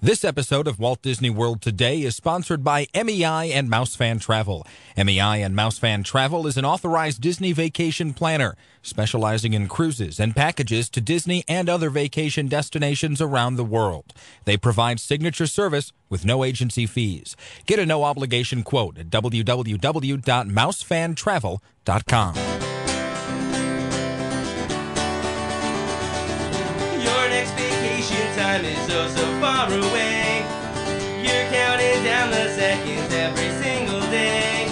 This episode of Walt Disney World Today is sponsored by MEI and MouseFan Travel. MEI and MouseFan Travel is an authorized Disney vacation planner, specializing in cruises and packages to Disney and other vacation destinations around the world. They provide signature service with no agency fees. Get a no-obligation quote at www.mousefantravel.com. Your next vacation time is oh so far away. You're counting down the seconds every single day.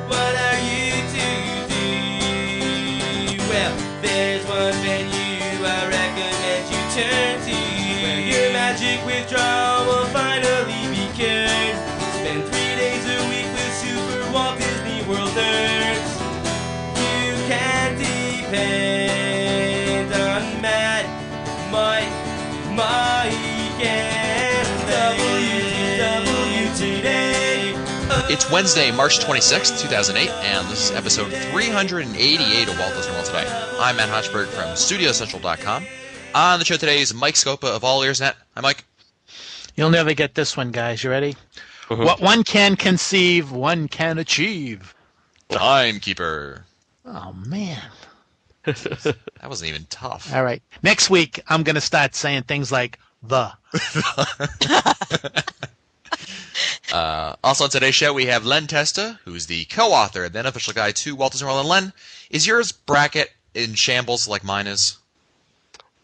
What are you to do? Well, there's one venue I recommend you turn to, where your magic withdrawal will finally be cured. Spend 3 days a week with Super Walt Disney World nerds. You can depend on Matt, Mike, and WTW Today. It's Wednesday, March 26th, 2008, and this is episode 388 of Walt Disney World Today. I'm Matt Hochberg from StudioCentral.com. On the show today is Mike Scopa of All Ears Net. Hi, Mike. You'll never get this one, guys. You ready? What one can conceive, one can achieve. Timekeeper. Oh, man. That wasn't even tough. All right. Next week, I'm going to start saying things like the. Also on today's show, we have Len Testa, who's the co-author and then official guide to Walt Disney World. And Len, is yours bracket in shambles like mine is?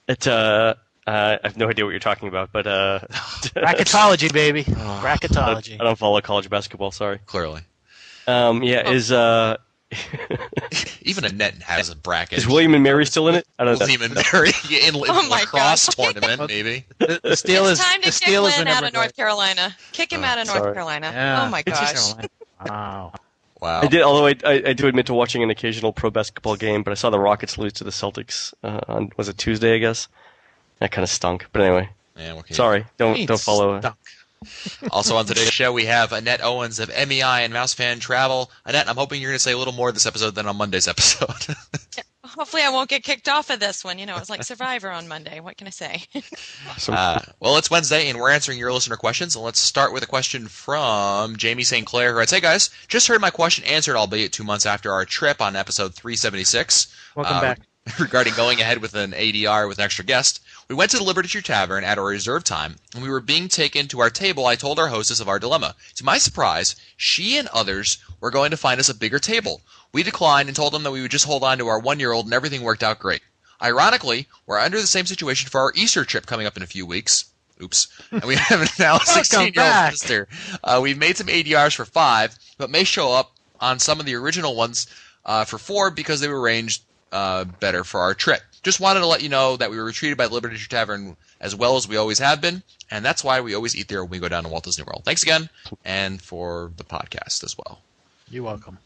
I have no idea what you're talking about, but Bracketology, baby. Bracketology. I don't follow college basketball. Sorry. Clearly. Even Annette has a bracket. Is William and Mary still in it? I don't know. William and Mary in lacrosse tournament, maybe. The Steelers. It's time to kick Lynn out of North Carolina. Kick him out of North sorry. Carolina. Yeah. Oh my gosh. Wow. Wow. I did, although I do admit to watching an occasional pro basketball game, but I saw the Rockets lose to the Celtics on, was it Tuesday, I guess? That kind of stunk. But anyway, Yeah, what can you sorry. Don't follow. Also on today's show, we have Annette Owens of MEI and MouseFan Travel. Annette, I'm hoping you're going to say a little more this episode than on Monday's episode. Hopefully I won't get kicked off of this one. You know, it's like Survivor on Monday. What can I say? Awesome. Well, it's Wednesday, and we're answering your listener questions. And let's start with a question from Jamie St. Clair, who writes, "Hey, guys, just heard my question answered, albeit 2 months after our trip on episode 376. Welcome back. Regarding going ahead with an ADR with an extra guest. We went to the Liberty Tree Tavern at our reserved time, and we were being taken to our table. I told our hostess of our dilemma. To my surprise, she and others were going to find us a bigger table. We declined and told them that we would just hold on to our 1-year-old, and everything worked out great. Ironically, we're under the same situation for our Easter trip coming up in a few weeks. Oops. And we have now a 16-year-old sister. We've made some ADRs for 5, but may show up on some of the original ones for 4 because they were arranged better for our trip. Just wanted to let you know that we were treated by the Liberty Tree Tavern as well as we always have been, and that's why we always eat there when we go down to Walt Disney World. Thanks again, and for the podcast as well." You're welcome.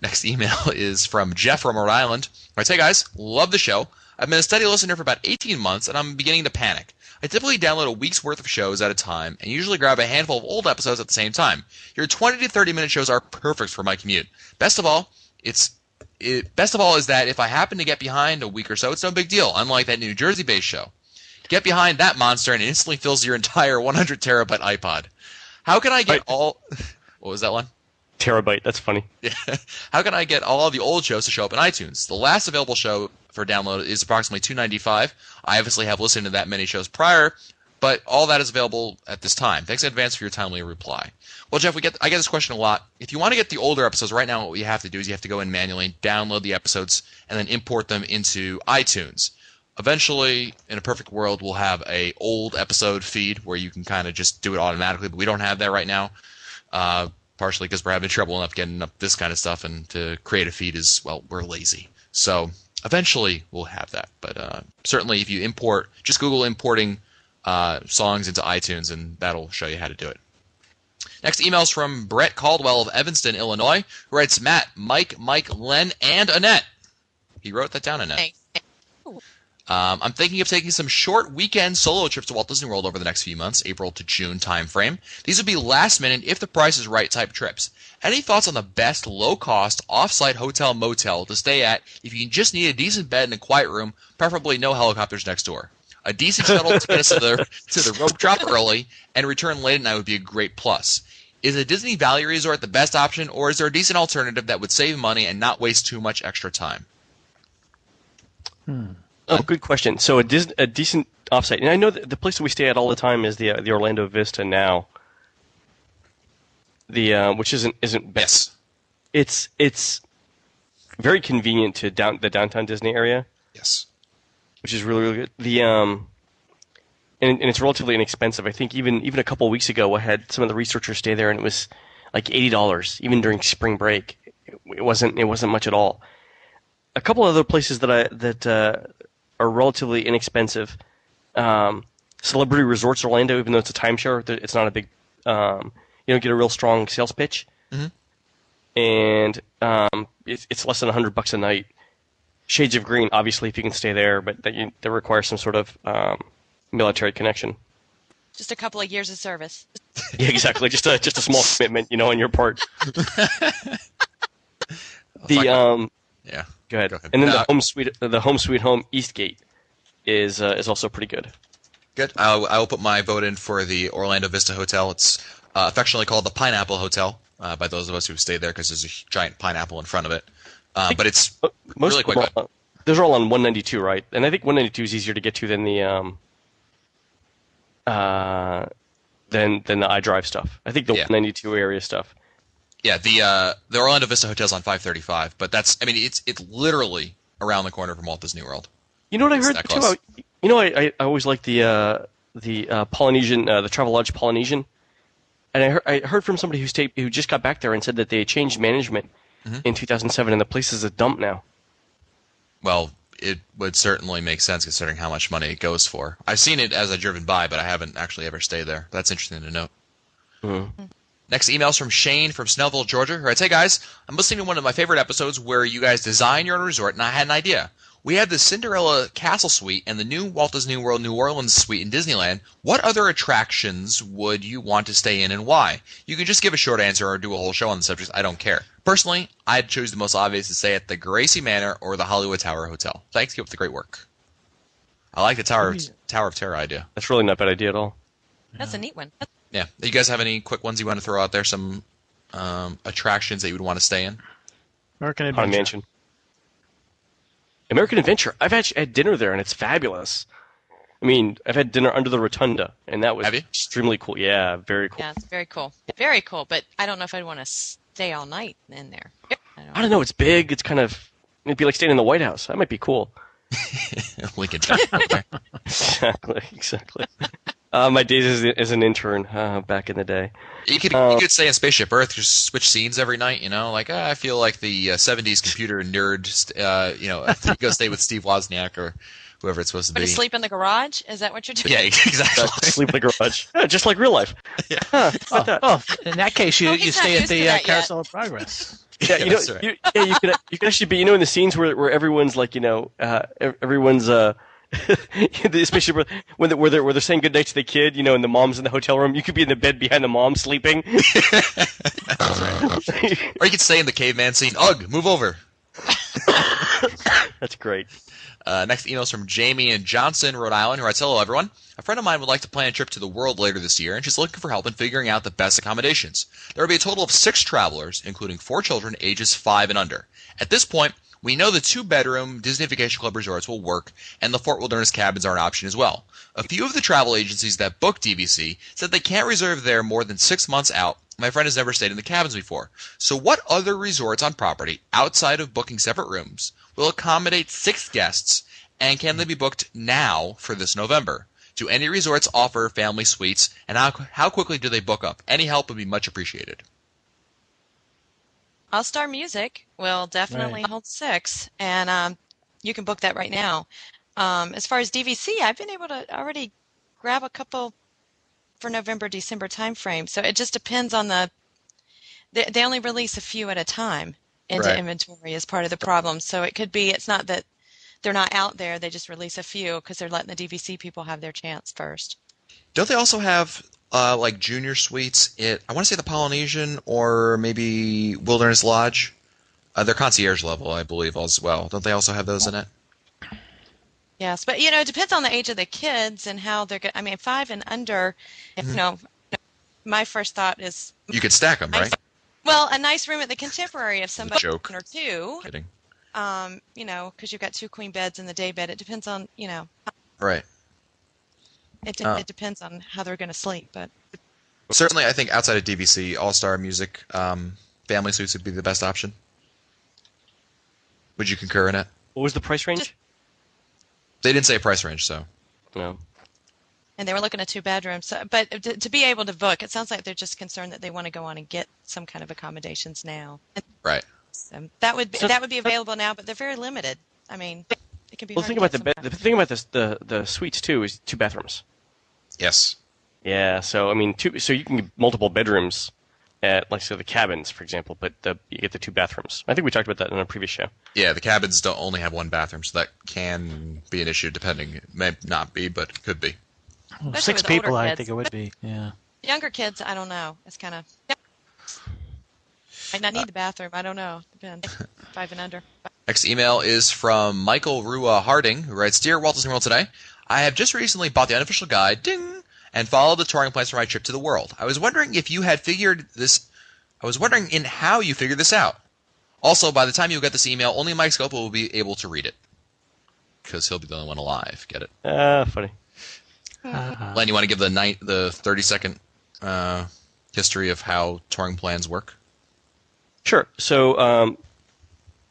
Next email is from Jeff from Rhode Island. Writes, "Hey guys, love the show. I've been a steady listener for about 18 months, and I'm beginning to panic. I typically download a week's worth of shows at a time, and usually grab a handful of old episodes at the same time. Your 20 to 30-minute shows are perfect for my commute. Best of all is that if I happen to get behind a week or so, it's no big deal, unlike that New Jersey-based show. Get behind that monster and it instantly fills your entire 100-terabyte iPod. How can I get all... What was that one? Terabyte. That's funny. Yeah. How can I get all of the old shows to show up in iTunes? The last available show for download is approximately $2.95. I obviously have listened to that many shows prior, but all that is available at this time. Thanks in advance for your timely reply." Well, Jeff, I get this question a lot. If you want to get the older episodes, right now what you have to do is you have to go in manually, download the episodes, and then import them into iTunes. Eventually, in a perfect world, we'll have a old episode feed where you can kind of just do it automatically, but we don't have that right now, partially because we're having trouble enough getting up this kind of stuff, and to create a feed is, well, we're lazy. So eventually we'll have that. But certainly if you import, just Google importing songs into iTunes, and that'll show you how to do it. Next email is from Brett Caldwell of Evanston, Illinois, who writes, "Matt, Mike, Len, and Annette." He wrote that down, Annette. Thanks. I'm thinking of taking some short weekend solo trips to Walt Disney World over the next few months, April to June timeframe. These would be last minute, if the price is right type trips. Any thoughts on the best low-cost off-site hotel motel to stay at if you just need a decent bed and a quiet room, preferably no helicopters next door? A decent shuttle to get us to the rope drop early and return late at night would be a great plus. Is a Disney Valley Resort the best option, or is there a decent alternative that would save money and not waste too much extra time? Oh, good question. So a decent offsite, and I know that the place that we stay at all the time is the Orlando Vista now. Which isn't best. Yes. It's very convenient to the downtown Disney area. Yes. Which is really, really good. And it's relatively inexpensive. I think even a couple of weeks ago, I had some of the researchers stay there, and it was like $80, even during spring break. It wasn't much at all. A couple other places that are relatively inexpensive. Celebrity Resorts Orlando, even though it's a timeshare, it's not a big. You don't get a real strong sales pitch, and it's less than $100 a night. Shades of Green, obviously, if you can stay there, but that requires some sort of military connection. Just a couple of years of service. Yeah, exactly. Just a small commitment, on your part. Yeah. Go ahead. Go ahead. And then the Home Sweet Home Eastgate is also pretty good. Good. I will put my vote in for the Orlando Vista Hotel. It's affectionately called the Pineapple Hotel by those of us who've stayed there because there's a giant pineapple in front of it. But it's really quite good. Those are all on 192, right? And I think 192 is easier to get to than the iDrive stuff. I think the 192 area stuff. Yeah, the Orlando Vista Hotel's on 535, but it's literally around the corner from Walt Disney World. You know what I heard too? I always like the Polynesian, the Travelodge Polynesian, and I heard from somebody who just got back there and said that they changed management in 2007, and the place is a dump now. Well, it would certainly make sense considering how much money it goes for. I've seen it as I've driven by, but I haven't actually ever stayed there. That's interesting to note. Mm-hmm. Next email's from Shane from Snellville, Georgia, who writes, "Hey guys, I'm listening to one of my favorite episodes where you guys design your own resort, and I had an idea. We have the Cinderella Castle Suite and the new Walt Disney World New Orleans Suite in Disneyland. What other attractions would you want to stay in and why? You can just give a short answer or do a whole show on the subject. I don't care. Personally, I'd choose the most obvious to stay at the Gracie Manor or the Hollywood Tower Hotel. Thanks. Keep up the great work." I like the Tower of Terror idea. That's really not a bad idea at all. That's a neat one. Yeah. You guys have any quick ones you want to throw out there? Some attractions that you would want to stay in? American Haunted Adventure. Mansion. American Adventure. I've actually had dinner there, and it's fabulous. I mean, I've had dinner under the rotunda, and that was extremely cool. Yeah, very cool. Yeah, it's very cool. Very cool, but I don't know if I'd want to stay all night in there. I don't know. It's big. It's kind of. It'd be like staying in the White House. That might be cool. Lincoln. Exactly. My days as an intern back in the day. You could stay in Spaceship Earth, just switch scenes every night. I feel like the '70s computer nerd. You go stay with Steve Wozniak or whoever it's supposed to be. But sleep in the garage? Is that what you're doing? Yeah, exactly. Sleep in the garage, just like real life. Yeah. Oh, in that case, you he's stay not at used to the that yet. Carousel of Progress. Yeah, That's right. you could actually be in the scenes where everyone's like everyone's especially where they're saying goodnight to the kid, and the mom's in the hotel room. You could be in the bed behind the mom sleeping. That's right. Or you could stay in the caveman scene. Ugh, move over. That's great. Next email is from Jamie in Johnson, Rhode Island, who writes, "Hello, everyone. A friend of mine would like to plan a trip to the world later this year, and she's looking for help in figuring out the best accommodations. There will be a total of 6 travelers, including 4 children ages 5 and under. At this point, we know the 2-bedroom Disney Vacation Club resorts will work, and the Fort Wilderness cabins are an option as well. A few of the travel agencies that book DVC said they can't reserve there more than 6 months out. My friend has never stayed in the cabins before. So what other resorts on property, outside of booking separate rooms, will accommodate 6 guests, and can they be booked now for this November? Do any resorts offer family suites, and how quickly do they book up? Any help would be much appreciated." All Star Music will definitely hold 6, and you can book that right now. As far as DVC, I've been able to already grab a couple for November, December timeframe. So it just depends on they only release a few at a time into inventory as part of the problem. So it could be, it's not that they're not out there, they just release a few because they're letting the DVC people have their chance first. Don't they also have like junior suites I want to say the Polynesian or maybe Wilderness Lodge? They're concierge level, I believe, as well. Don't they also have those in it? Yes, but it depends on the age of the kids and how they're. I mean, 5 and under. My first thought is You could stack them, right? well, a nice room at the Contemporary if somebody Joke. one or two. Kidding. Because you've got 2 queen beds in the day bed. It depends on Right. It depends on how they're going to sleep, but. Certainly, I think outside of DVC, All-Star Music, family suites would be the best option. Would you concur in it? What was the price range? They didn't say a price range, so. No. And they were looking at 2 bedrooms. So, but to be able to book, it sounds like they're just concerned that they want to go on and get some kind of accommodations now. Right. So that would be available now, but they're very limited. I mean, it can be. Well, hard think to about get the thing about this, the suites too is 2 bathrooms. Yes. Yeah, so I mean, so you can get multiple bedrooms at, like, so the cabins, for example, but you get the 2 bathrooms. I think we talked about that in a previous show. Yeah, the cabins don't only have 1 bathroom, so that can be an issue, depending. It may not be, but it could be. Well, Especially 6 with older people, I kids. think it would be. Yeah. Younger kids, I don't know. It's kind of. Might not need the bathroom. I don't know. Depends. 5 and under. Next email is from Michael Rua Harding, who writes, Dear Walt Disney World Today, I have just recently bought the unofficial guide, ding, and followed the touring plans for my trip to the world. I was wondering if you had figured this. I was wondering in how you figured this out. Also, by the time you get this email, only Mike Scopo will be able to read it. Because he'll be the only one alive. Get it? Funny. Len, you want to give the 30-second history of how touring plans work? Sure. So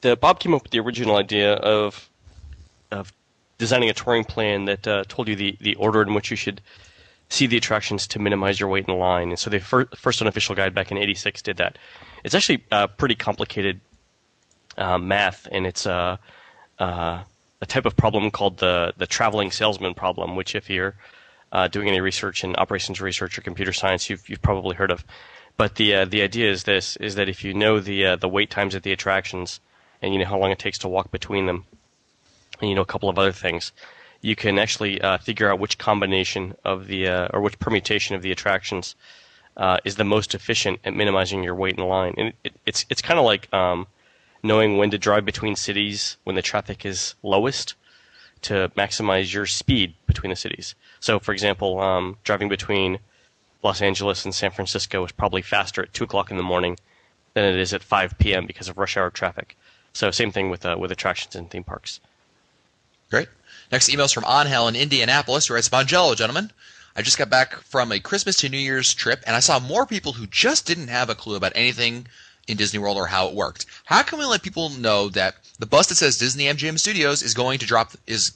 Bob came up with the original idea of designing a touring plan that told you the order in which you should see the attractions to minimize your wait in line. And so the first unofficial guide back in '86 did that. It's actually pretty complicated math, and it's a type of problem called the traveling salesman problem, which if you're doing any research in operations research or computer science, you've probably heard of. But the idea is this: is that if you know the wait times at the attractions, and you know how long it takes to walk between them, and you know a couple of other things, you can actually figure out which combination of or which permutation of the attractions is the most efficient at minimizing your wait in line. And it's kind of like knowing when to drive between cities when the traffic is lowest to maximize your speed between the cities. So, for example, driving between Los Angeles and San Francisco is probably faster at 2 o'clock in the morning than it is at 5 p.m. because of rush hour traffic. So same thing with attractions in theme parks. Great. Next email is from Angel in Indianapolis, who writes, Bonjello, gentlemen. I just got back from a Christmas to New Year's trip, and I saw more people who just didn't have a clue about anything in Disney World or how it worked. How can we let people know that the bus that says Disney MGM Studios is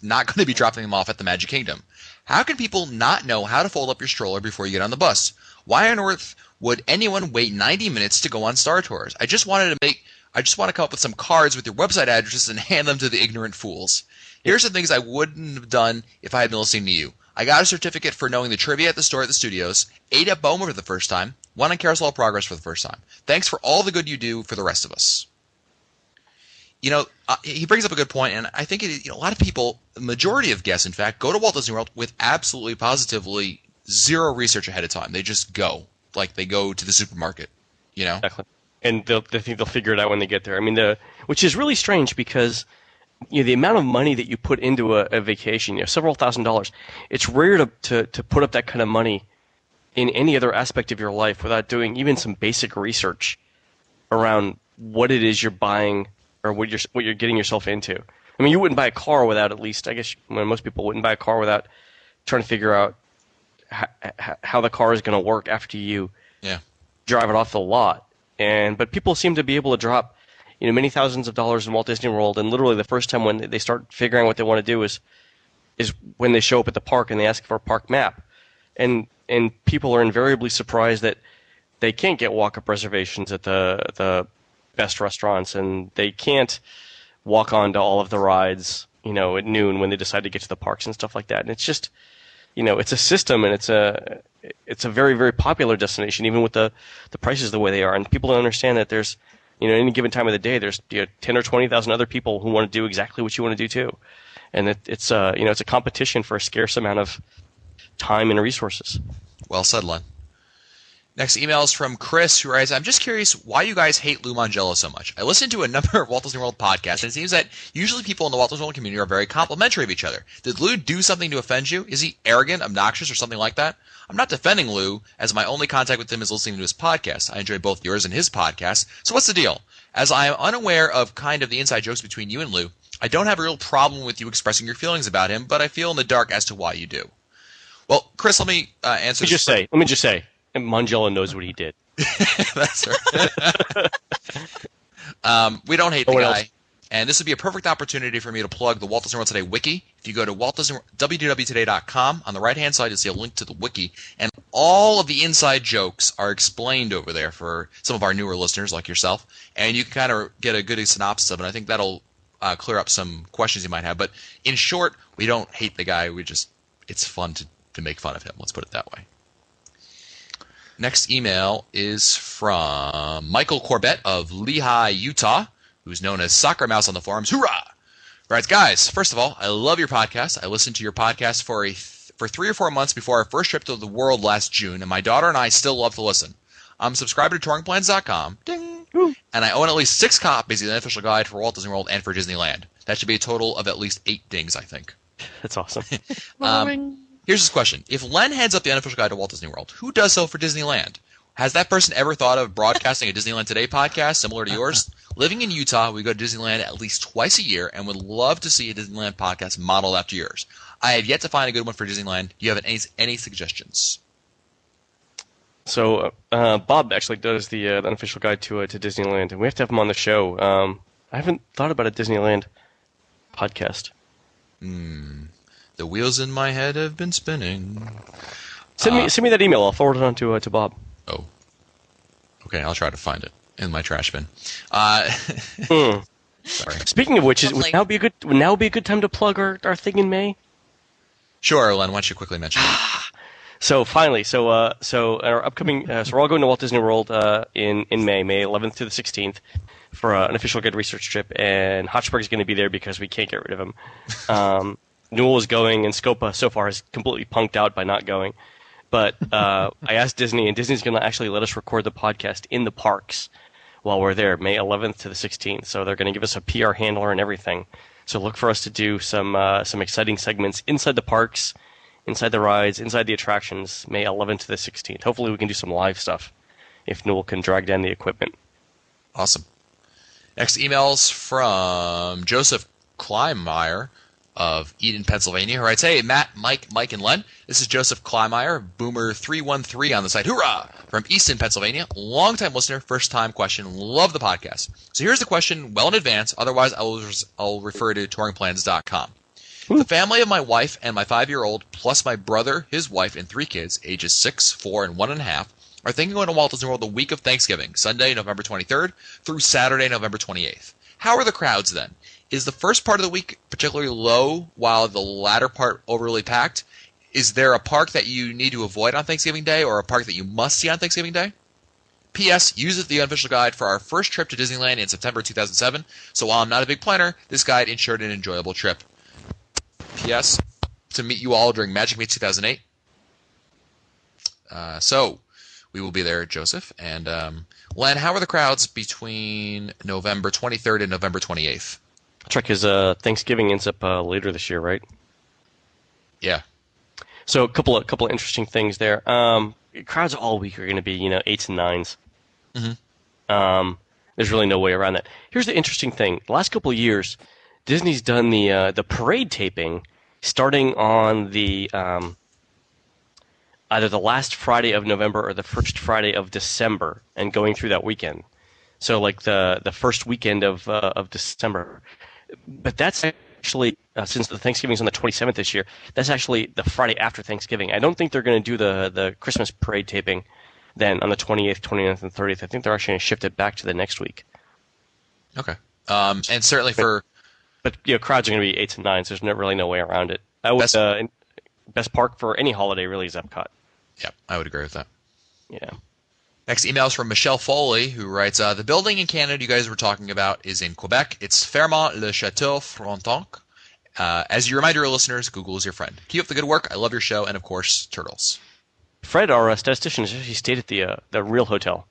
not going to be dropping them off at the Magic Kingdom? How can people not know how to fold up your stroller before you get on the bus? Why on earth would anyone wait 90 minutes to go on Star Tours? I just want to come up with some cards with your website addresses and hand them to the ignorant fools. Here's some things I wouldn't have done if I had been listening to you. I got a certificate for knowing the trivia at the store at the studios, ate at BOMA for the first time, won on Carousel of Progress for the first time. Thanks for all the good you do for the rest of us. He brings up a good point, and I think a lot of people, the majority of guests, in fact, go to Walt Disney World with absolutely, positively zero research ahead of time. They just go, like they go to the supermarket, Exactly. And they think they'll figure it out when they get there. I mean, which is really strange because the amount of money that you put into a vacation, several $1,000s, it's rare to put up that kind of money in any other aspect of your life without doing even some basic research around what it is you're buying or what you're getting yourself into. I mean, you wouldn't buy a car without at least, I guess, most people wouldn't buy a car without trying to figure out how the car is going to work after you drive it off the lot. But people seem to be able to drop many thousands of dollars in Walt Disney World, and literally the first time when they start figuring out what they want to do is when they show up at the park and they ask for a park map. And people are invariably surprised that they can't get walk-up reservations at the best restaurants, and they can't walk onto all of the rides, at noon when they decide to get to the parks and stuff like that. And it's just, it's a system, and it's a very, very popular destination, even with the prices the way they are. And people don't understand that there's, at any given time of the day, there's 10 or 20,000 other people who want to do exactly what you want to do too. And it's a competition for a scarce amount of time and resources. Well said, Len. Next email is from Chris, who writes, I'm just curious why you guys hate Lou Mongello so much. I listen to a number of Walt Disney World podcasts, and it seems that usually people in the Walt Disney World community are very complimentary of each other. Did Lou do something to offend you? Is he arrogant, obnoxious, or something like that? I'm not defending Lou, as my only contact with him is listening to his podcast. I enjoy both yours and his podcast. So what's the deal? As I am unaware of kind of the inside jokes between you and Lou, I don't have a real problem with you expressing your feelings about him, but I feel in the dark as to why you do. Well, Chris, let me answer. Let me just say, Mongello knows what he did. That's right. We don't hate the guy. And this would be a perfect opportunity for me to plug the Walt Disney World Today wiki. If you go to www.today.com, on the right-hand side, you'll see a link to the wiki. And all of the inside jokes are explained over there for some of our newer listeners like yourself. And you can kind of get a good synopsis of it. I think that'll clear up some questions you might have. But in short, we don't hate the guy. It's fun to make fun of him. Let's put it that way. Next email is from Michael Corbett of Lehi, Utah, who's known as Soccer Mouse on the forums. Hoorah! Right, guys, first of all, I love your podcast. I listened to your podcast for 3 or 4 months before our first trip to the world last June, and my daughter and I still love to listen. I'm subscribed to touringplans.com, ding, and I own at least 6 copies of the unofficial guide for Walt Disney World and for Disneyland. That should be a total of at least 8 dings, I think. That's awesome. Here's this question. If Len heads up the unofficial guide to Walt Disney World, who does so for Disneyland? Has that person ever thought of broadcasting a Disneyland Today podcast similar to yours? Living in Utah, we go to Disneyland at least twice a year and would love to see a Disneyland podcast modeled after yours. I have yet to find a good one for Disneyland. Do you have any suggestions? So Bob actually does the unofficial guide to Disneyland, and we have to have him on the show. I haven't thought about a Disneyland podcast. The wheels in my head have been spinning. Send me that email. I'll forward it on to Bob. Oh. Okay, I'll try to find it in my trash bin. Sorry. Speaking of which, would now be a good time to plug our thing in May? Sure, Len. Why don't you quickly mention it? So finally, our upcoming, so we're all going to Walt Disney World in May 11th to the 16th, for an official guide research trip, and Hotchberg's going to be there because we can't get rid of him. Newell is going, and Scopa so far has completely punked out by not going. But I asked Disney, and Disney's going to actually let us record the podcast in the parks while we're there, May 11th to the 16th. So they're going to give us a PR handler and everything. So look for us to do some exciting segments inside the parks, inside the rides, inside the attractions, May 11th to the 16th. Hopefully we can do some live stuff if Newell can drag down the equipment. Awesome. Next email's from Joseph Kleinmeyer of Eden, Pennsylvania, who writes, Hey, Matt, Mike, and Len. This is Joseph Kleinmeyer, Boomer313 on the site. Hoorah! From Easton, Pennsylvania. Long-time listener, first-time question. Love the podcast. So here's the question well in advance. Otherwise, I'll refer to touringplans.com. The family of my wife and my 5-year-old, plus my brother, his wife, and 3 kids, ages 6, 4, and 1.5, are thinking of going to Walt Disney World the week of Thanksgiving, Sunday, November 23rd, through Saturday, November 28th. How are the crowds then? Is the first part of the week particularly low while the latter part overly packed? Is there a park that you need to avoid on Thanksgiving Day or a park that you must see on Thanksgiving Day? P.S. Use the unofficial guide for our first trip to Disneyland in September 2007, so while I'm not a big planner, this guide ensured an enjoyable trip. P.S. To meet you all during Magic Meets 2008. So we will be there, Joseph. And Len, how are the crowds between November 23rd and November 28th? Check his Thanksgiving ends up later this year, right? Yeah. So a couple of interesting things there. Crowds all week are going to be 8s and 9s. Mm-hmm. There's really no way around that. Here's the interesting thing: the last couple of years, Disney's done the parade taping starting on the either the last Friday of November or the first Friday of December, and going through that weekend. So like the first weekend of December. But that's actually, since the Thanksgiving's on the 27th this year, that's actually the Friday after Thanksgiving. I don't think they're going to do the Christmas parade taping then on the 28th, 29th, and 30th. I think they're actually going to shift it back to the next week. Okay. And certainly But crowds are going to be 8s and 9s. There's really no way around it. Best park for any holiday really is Epcot. Yeah, I would agree with that. Yeah. Next email is from Michelle Foley, who writes, the building in Canada you guys were talking about is in Quebec. It's Fairmont-le-Château-Frontenac. As you remind your listeners, Google is your friend. Keep up the good work. I love your show. And, of course, turtles. Fred, our statistician, has actually stayed at the real hotel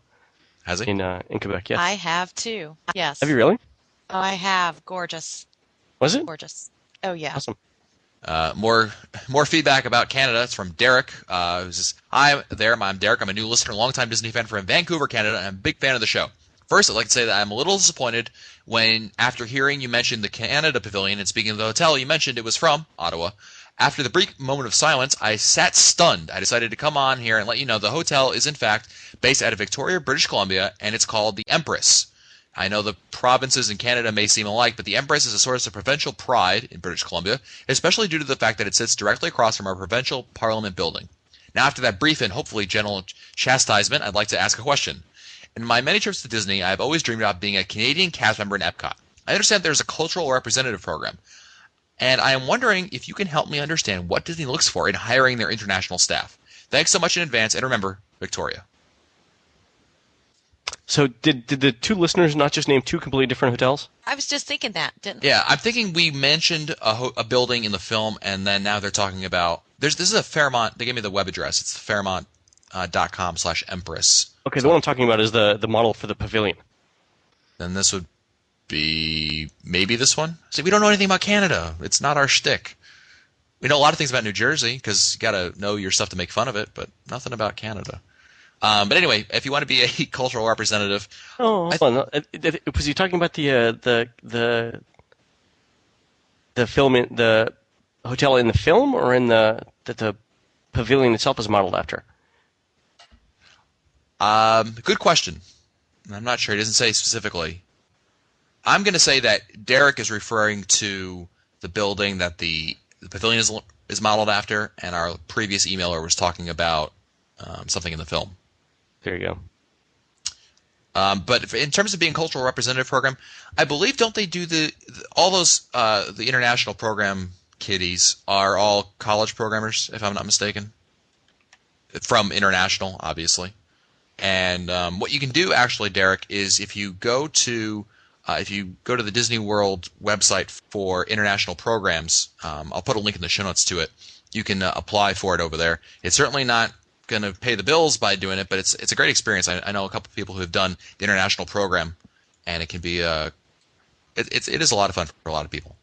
Has he? in Quebec. Yes. I have too. Yes. Have you really? Oh, I have. Gorgeous. Was it? Gorgeous. Oh, yeah. Awesome. More feedback about Canada. It's from Derek. Who says, "Hi there, I'm Derek. I'm a new listener, longtime Disney fan from Vancouver, Canada, and I'm a big fan of the show. First, I'd like to say that I'm a little disappointed when, after hearing you mention the Canada Pavilion and speaking of the hotel, you mentioned it was from Ottawa. After the brief moment of silence, I sat stunned. I decided to come on here and let you know the hotel is in fact based out of Victoria, British Columbia, and it's called the Empress. I know the provinces in Canada may seem alike, but the Empress is a source of provincial pride in British Columbia, especially due to the fact that it sits directly across from our provincial parliament building. Now, after that brief and hopefully gentle chastisement, I'd like to ask a question. In my many trips to Disney, I've always dreamed about being a Canadian cast member in Epcot. I understand there's a cultural representative program, and I am wondering if you can help me understand what Disney looks for in hiring their international staff. Thanks so much in advance, and remember, Victoria." So did the two listeners not just name two completely different hotels? I was just thinking that, didn't Yeah, I'm thinking we mentioned a building in the film, and then now they're talking about this is a Fairmont. They gave me the web address. It's fairmont.com/Empress. Okay, the one I'm talking about is the model for the pavilion. Then this would be maybe this one. See, we don't know anything about Canada. It's not our shtick. We know a lot of things about New Jersey because you got to know your stuff to make fun of it, but nothing about Canada. But anyway, if you want to be a cultural representative, Oh, hold on. Was he talking about the film in the hotel in the film, or in the pavilion itself is modeled after? good question. I'm not sure. He doesn't say specifically. I'm going to say that Derek is referring to the building that the pavilion is modeled after, and our previous emailer was talking about something in the film. There you go. But in terms of being cultural representative program, I believe don't they do all those the international program kiddies are all college programmers, if I'm not mistaken, from international, obviously. And what you can do actually, Derek, is if you go to the Disney World website for international programs, I'll put a link in the show notes to it. You can apply for it over there. It's certainly not going to pay the bills by doing it, but it's a great experience. I know a couple of people who have done the international program, and it can be it is a lot of fun for a lot of people.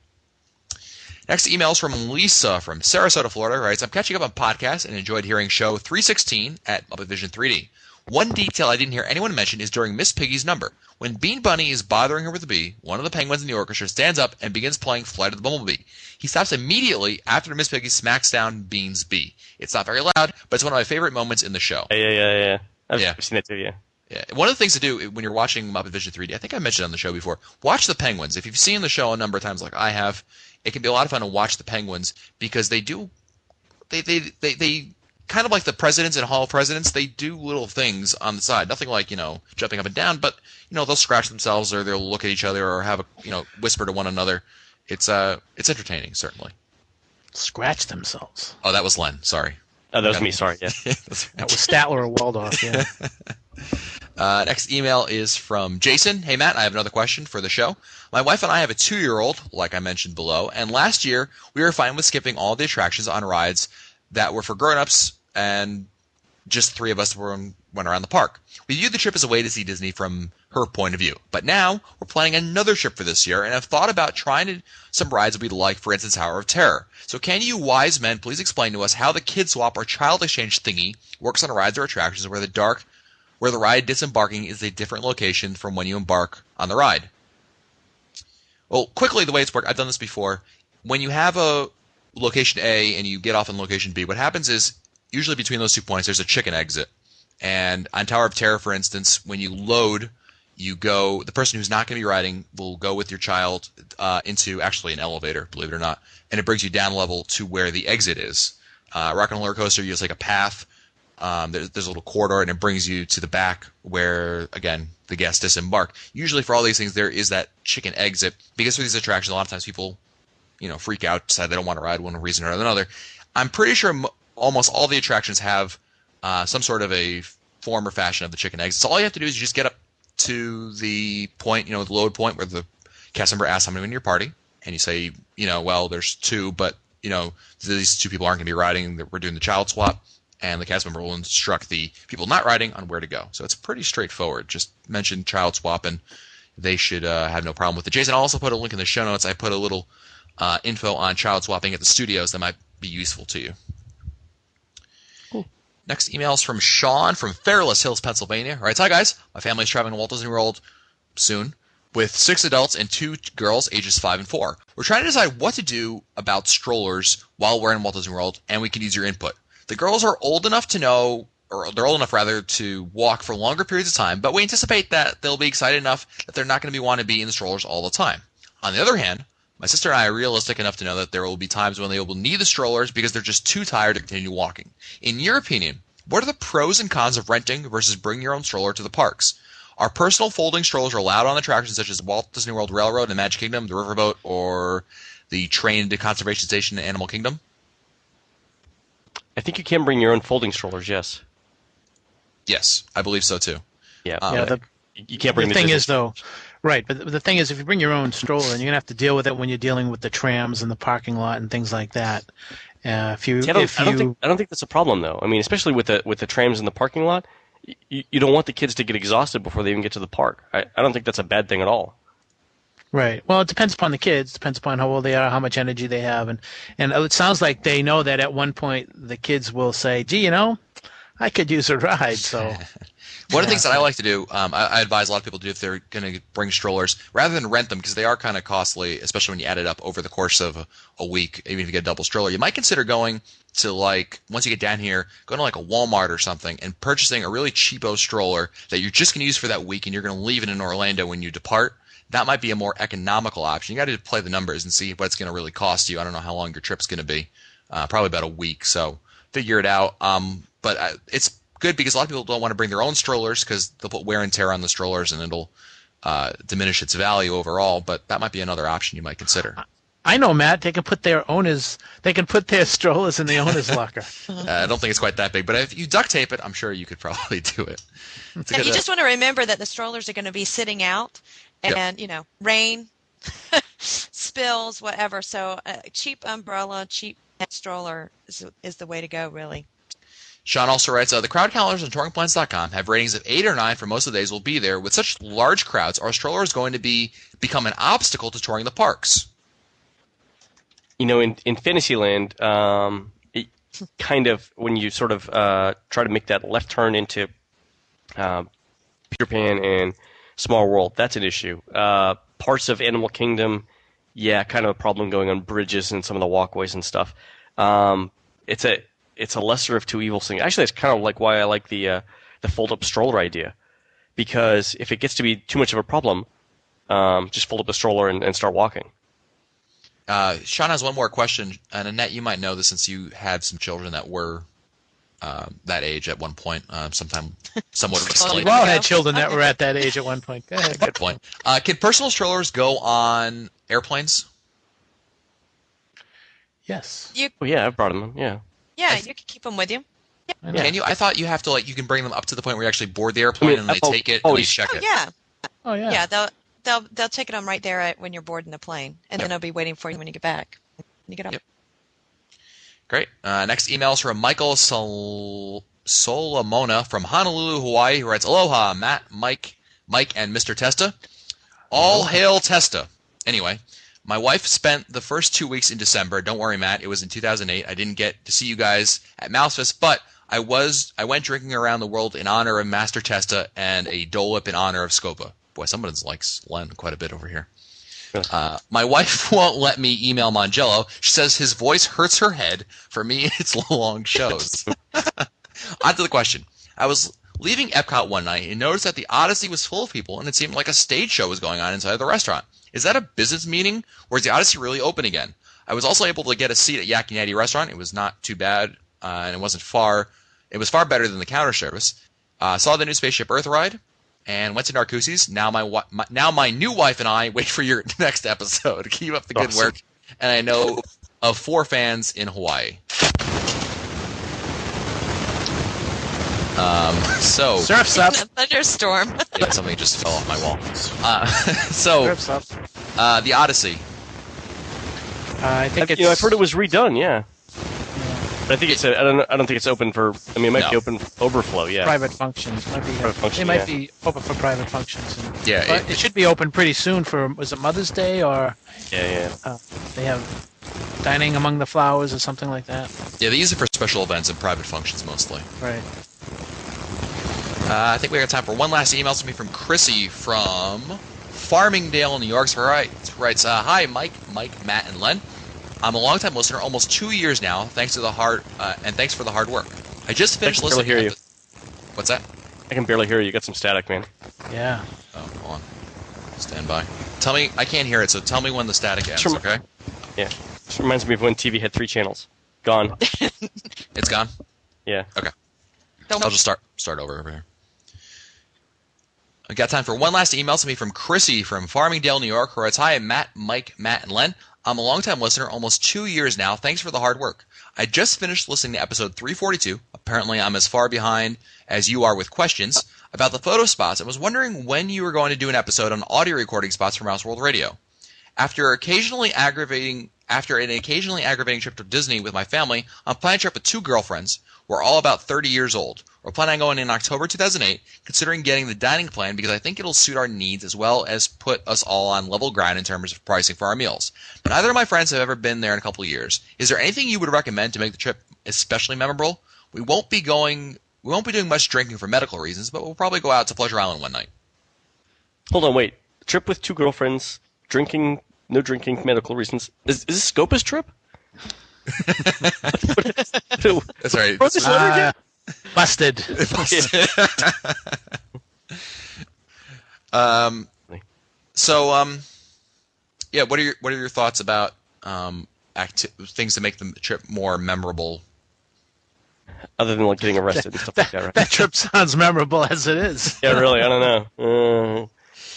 Next email is from Lisa from Sarasota, Florida. Writes, "I'm catching up on podcasts and enjoyed hearing show 316 at Muppet Vision 3D. One detail I didn't hear anyone mention is during Miss Piggy's number. When Bean Bunny is bothering her with a bee, one of the penguins in the orchestra stands up and begins playing Flight of the Bumblebee. He stops immediately after Miss Piggy smacks down Bean's bee. It's not very loud, but it's one of my favorite moments in the show." Yeah. I've Yeah. seen that too, yeah. Yeah. One of the things to do when you're watching Muppet Vision 3D, I think I mentioned it on the show before, watch the penguins. If you've seen the show a number of times like I have, it can be a lot of fun to watch the penguins because they kind of like the presidents in Hall of Presidents, they do little things on the side. Nothing like, jumping up and down, but, they'll scratch themselves or they'll look at each other or have whisper to one another. It's entertaining, certainly. Scratch themselves. Oh, that was Len. Sorry. Oh, that was me, sorry, yeah. That was Statler or Waldorf, yeah. Next email is from Jason. "Hey, Matt, I have another question for the show. My wife and I have a 2-year-old, like I mentioned below, and last year we were fine with skipping all the attractions on rides that were for grown-ups, and just 3 of us went around the park. We viewed the trip as a way to see Disney from her point of view. But now we're planning another trip for this year and have thought about trying some rides we'd like, for instance, Tower of Terror. So can you wise men please explain to us how the Kid Swap or Child Exchange thingy works on rides or attractions where the ride disembarking is a different location from when you embark on the ride?" Well, quickly, the way it's worked, I've done this before. When you have a location A and you get off in location B, what happens is usually between those 2 points there's a chicken exit. And on Tower of Terror, for instance, when you load, the person who's not going to be riding will go with your child into actually an elevator, believe it or not, and it brings you down level to where the exit is. Rock and Roller Coaster, you just like a path. There's a little corridor, and it brings you to the back where, again, the guests disembark. Usually for all these things, there is that chicken exit, because for these attractions, a lot of times people, freak out, decide they don't want to ride one reason or another. I'm pretty sure almost all the attractions have some sort of a form or fashion of the chicken exit. So all you have to do is you just get up to the point, the load point where the cast member asks how many in your party, and you say, well, there's 2, but these 2 people aren't going to be riding. We're doing the child swap. and the cast member will instruct the people not riding on where to go. So it's pretty straightforward. Just mention child swap, and they should have no problem with it. Jason, I'll also put a link in the show notes. I put a little info on child swapping at the studios that might be useful to you. Cool. Next email is from Sean from Fairless Hills, Pennsylvania. All right, hi guys. My family is traveling to Walt Disney World soon with 6 adults and 2 girls ages 5 and 4. We're trying to decide what to do about strollers while we're in Walt Disney World, and we can use your input. The girls are old enough to know, or they're old enough rather, to walk for longer periods of time, but we anticipate that they'll be excited enough that they're not going to want to be in the strollers all the time. On the other hand, my sister and I are realistic enough to know that there will be times when they will need the strollers because they're just too tired to continue walking. In your opinion, what are the pros and cons of renting versus bring your own stroller to the parks? Are personal folding strollers allowed on attractions such as Walt Disney World Railroad and Magic Kingdom, the Riverboat, or the Train to Conservation Station in Animal Kingdom? I think you can bring your own folding strollers, yes. Yes, I believe so too. Yeah. You can't bring the thing is, though, right, but the thing is, if you bring your own stroller, then you're going to have to deal with it when you're dealing with the trams and the parking lot and things like that. I don't think that's a problem, though. I mean, especially with the trams in the parking lot, you don't want the kids to get exhausted before they even get to the park. I don't think that's a bad thing at all. Right. Well, it depends upon the kids. Depends upon how old they are, how much energy they have, and it sounds like they know that at one point the kids will say, "Gee, I could use a ride." So, one of the things that I like to do, I advise a lot of people to do if they're going to bring strollers, rather than rent them because they are kind of costly, especially when you add it up over the course of a week. Even if you get a double stroller, you might consider going to once you get down here, going to like a Walmart or something and purchasing a really cheapo stroller that you're just going to use for that week, and you're going to leave it in Orlando when you depart. That might be a more economical option. You got to play the numbers and see what it's going to really cost you. I don't know how long your trip's going to be. Probably about a week. So figure it out. But it's good because a lot of people don't want to bring their own strollers because they'll put wear and tear on the strollers and it'll diminish its value overall. But that might be another option you might consider. I know, Matt. They can put their strollers in the owner's locker. I don't think it's quite that big, but if you duct tape it, I'm sure you could probably do it. You just want to remember that the strollers are going to be sitting out. And, rain, spills, whatever. So a cheap umbrella, cheap stroller is the way to go, really. Sean also writes, the crowd calendars on touringplans.com have ratings of 8 or 9 for most of the days we'll be there. With such large crowds, are strollers going to become an obstacle to touring the parks? In Fantasyland, it kind of, when you sort of try to make that left turn into Peter Pan and Small World, that's an issue. Parts of Animal Kingdom, kind of a problem going on bridges and some of the walkways and stuff. It's a lesser of two evils thing. Actually, that's kind of like why I like the fold-up stroller idea, because if it gets to be too much of a problem, just fold up the stroller and start walking. Sean has one more question, and Annette, you might know this since you had some children that were that age at one point, somewhat recently. We all had children that were at that age at one point. Go ahead. Good point. Can personal strollers go on airplanes? Yes. I've brought them. Yeah. Yeah, you can keep them with you. Yeah. Can you? I thought you have to you can bring them up to the point where you actually board the airplane and they take it and they check it. Yeah. Oh yeah. Yeah, they'll take it on right there when you're boarding the plane, and then they'll be waiting for you when you get back. When you get up. Yep. Great. Next email is from Michael Solomona from Honolulu, Hawaii, who writes, Aloha, Matt, Mike, and Mr. Testa. All hail Testa. Anyway, my wife spent the first 2 weeks in December. Don't worry, Matt. It was in 2008. I didn't get to see you guys at MouseFest, but I went drinking around the world in honor of Master Testa and a Dole Whip in honor of Scopa. Boy, someone likes Len quite a bit over here. My wife won't let me email Mangello. She says his voice hurts her head. For me, it's long shows. On to the question. I was leaving Epcot one night and noticed that the Odyssey was full of people, and it seemed like a stage show was going on inside the restaurant. Is that a business meeting, or is the Odyssey really open again? I was also able to get a seat at Yak and Yeti restaurant. It was not too bad, and it wasn't far. It was far better than the counter service. Saw the new Spaceship Earth ride. And went to Narcoossee's. Now my new wife and I wait for your next episode. Keep up the good work. And I know of 4 fans in Hawaii. So Surf's up. Thunderstorm. Yeah, something just fell off my wall. Surf's up. The Odyssey. I think I've heard it was redone. Yeah. But I think I don't think it's open for. I mean, it might be open for overflow. Yeah. Private functions. They might be open for private functions. Yeah, But it should be open pretty soon for, was it Mother's Day or? Yeah. They have dining among the flowers or something like that. Yeah, they use it for special events and private functions mostly. Right. I think we got time for one last email. It's going to be from Chrissy from Farmingdale, New York. So writes, hi, Mike, Matt, and Len. I'm a long-time listener, almost 2 years now. Thanks for the hard work. I just finished listening. I can barely hear you. What's that? I can barely hear you. You got some static, man. Yeah. Oh, hold on. Stand by. Tell me, I can't hear it, so tell me when the static ends, okay? Yeah. This reminds me of when TV had 3 channels. Gone. It's gone? Yeah. Okay. I'll just start over here. I got time for one last email to me from Chrissy from Farmingdale, New York, who writes, hi, Matt, Mike, Matt, and Len. I'm a long-time listener, almost 2 years now. Thanks for the hard work. I just finished listening to episode 342. Apparently, I'm as far behind as you are with questions about the photo spots. I was wondering when you were going to do an episode on audio recording spots for Mouse World Radio. After an occasionally aggravating trip to Disney with my family, I'm planning a trip with 2 girlfriends. We're all about 30 years old. We're planning on going in October 2008, considering getting the dining plan because I think it'll suit our needs as well as put us all on level ground in terms of pricing for our meals. But neither of my friends have ever been there in a couple of years. Is there anything you would recommend to make the trip especially memorable? We won't be doing much drinking for medical reasons, but we'll probably go out to Pleasure Island one night. Hold on, wait. Trip with 2 girlfriends, no drinking for medical reasons. Is this Scopa's trip? That's right. What's this letter again? Busted. Yeah. What are your thoughts about things to make the trip more memorable? Other than like getting arrested and stuff like that, right? That trip sounds memorable as it is. Yeah, really. I don't know.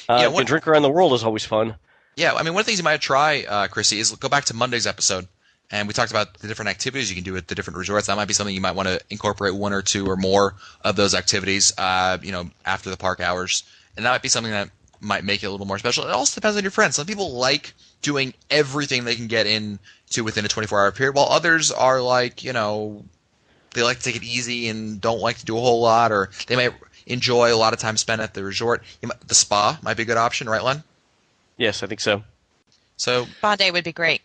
A drink around the world is always fun. Yeah, I mean, one of the things you might try, Chrissy, is go back to Monday's episode, and we talked about the different activities you can do at the different resorts. That might be something you might want to incorporate 1 or 2 or more of those activities, after the park hours, and that might be something that might make it a little more special. It also depends on your friends. Some people like doing everything they can get into within a 24-hour period, while others are like, they like to take it easy and don't like to do a whole lot, or they might enjoy a lot of time spent at the resort. The spa might be a good option, right, Len? Yes, I think so. So Spa day would be great.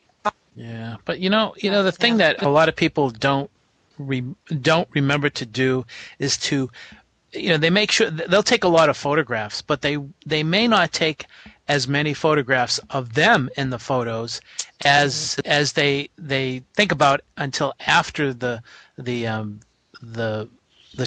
Yeah, but the thing that a lot of people don't remember to do is to, they make sure they'll take a lot of photographs, but they may not take as many photographs of them in the photos as they think about until after the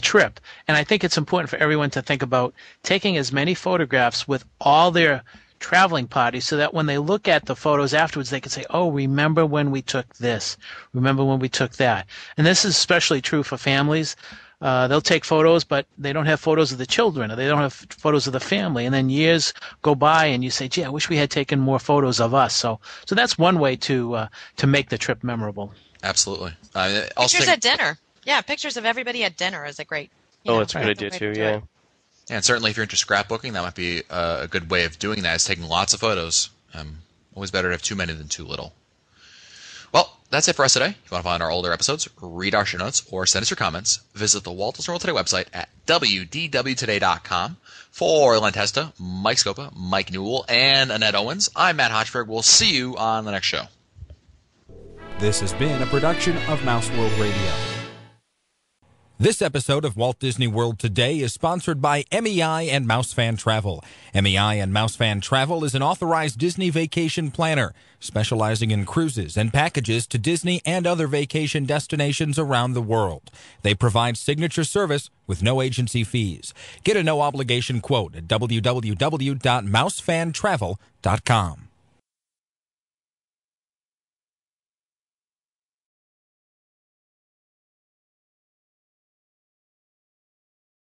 trip. And I think it's important for everyone to think about taking as many photographs with all their traveling parties so that when they look at the photos afterwards, they can say, oh, remember when we took this? Remember when we took that? And this is especially true for families. They'll take photos, but they don't have photos of the children, or they don't have photos of the family. And then years go by, and you say, gee, I wish we had taken more photos of us. So that's one way to make the trip memorable. Absolutely. Pictures at dinner. Yeah, pictures of everybody at dinner is a great. That's a good idea too. Yeah. And certainly, if you're into scrapbooking, that might be a good way of doing that. Is taking lots of photos. Always better to have too many than too little. Well, that's it for us today. If you want to find our older episodes, read our show notes, or send us your comments, visit the Walt Disney World Today website at wdwtoday.com. For Len Testa, Mike Scopa, Mike Newell, and Annette Owens, I'm Matt Hochberg. We'll see you on the next show. This has been a production of Mouse World Radio. This episode of Walt Disney World Today is sponsored by MEI and MouseFan Travel. MEI and MouseFan Travel is an authorized Disney vacation planner, specializing in cruises and packages to Disney and other vacation destinations around the world. They provide signature service with no agency fees. Get a no-obligation quote at www.mousefantravel.com.